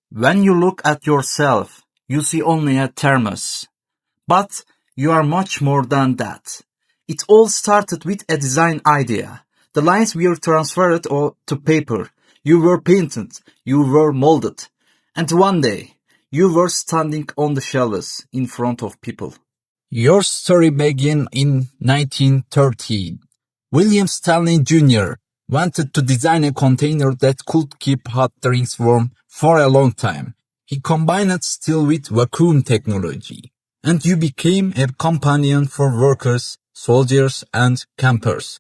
When you look at yourself, you see only a thermos. But you are much more than that. It all started with a design idea. The lines were transferred to paper. You were painted. You were molded. And one day, you were standing on the shelves in front of people. Your story began in 1913. William Stanley Jr. wanted to design a container that could keep hot drinks warm for a long time. He combined steel with vacuum technology, and you became a companion for workers, soldiers, and campers.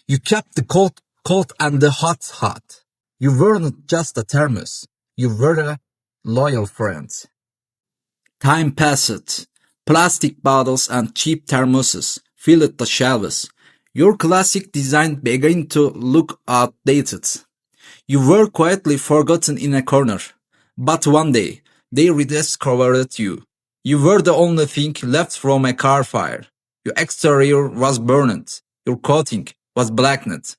You kept the cold cold and the hot hot. You weren't just a thermos, you were a loyal friend. Time passed. Plastic bottles and cheap thermoses filled the shelves. Your classic design began to look outdated. You were quietly forgotten in a corner. But one day, they rediscovered you. You were the only thing left from a car fire. Your exterior was burned. Your coating was blackened.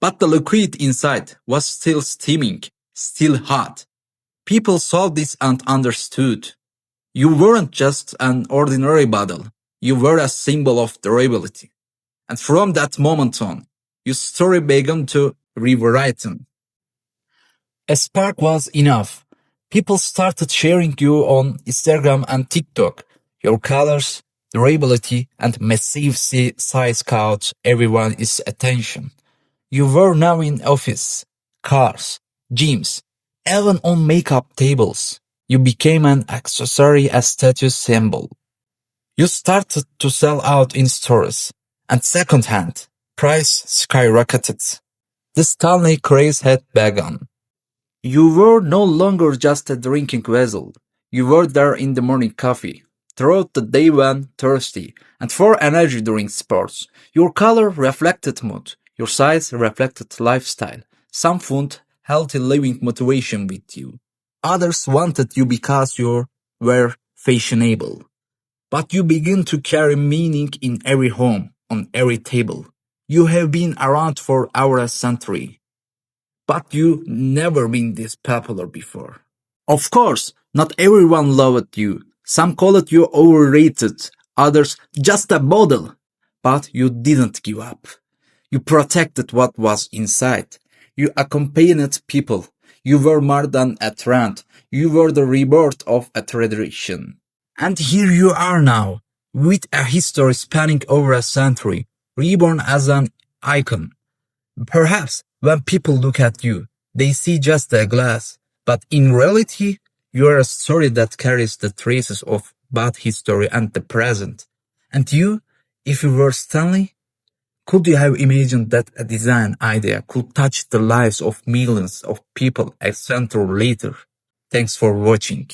But the liquid inside was still steaming, still hot. People saw this and understood. You weren't just an ordinary bottle. You were a symbol of durability. And from that moment on, your story began to rewrite. A spark was enough. People started sharing you on Instagram and TikTok. Your colors, durability, and massive size caught everyone's attention. You were now in office, cars, gyms, even on makeup tables. You became an accessory, a status symbol. You started to sell out in stores, and secondhand, price skyrocketed. The Stanley craze had begun. You were no longer just a drinking vessel. You were there in the morning coffee, throughout the day when thirsty, and for energy during sports. Your color reflected mood. Your size reflected lifestyle. Some found healthy living motivation with you. Others wanted you because you were fashionable. But you begin to carry meaning in every home, on every table. You have been around for over a century. But you never been this popular before. Of course, not everyone loved you. Some called you overrated, others just a bottle. But you didn't give up. You protected what was inside. You accompanied people. You were more than a trend. You were the rebirth of a tradition. And here you are now, with a history spanning over a century, reborn as an icon. Perhaps when people look at you, they see just a glass, but in reality, you are a story that carries the traces of both history and the present. And you, if you were Stanley, could you have imagined that a design idea could touch the lives of millions of people a century later? Thanks for watching.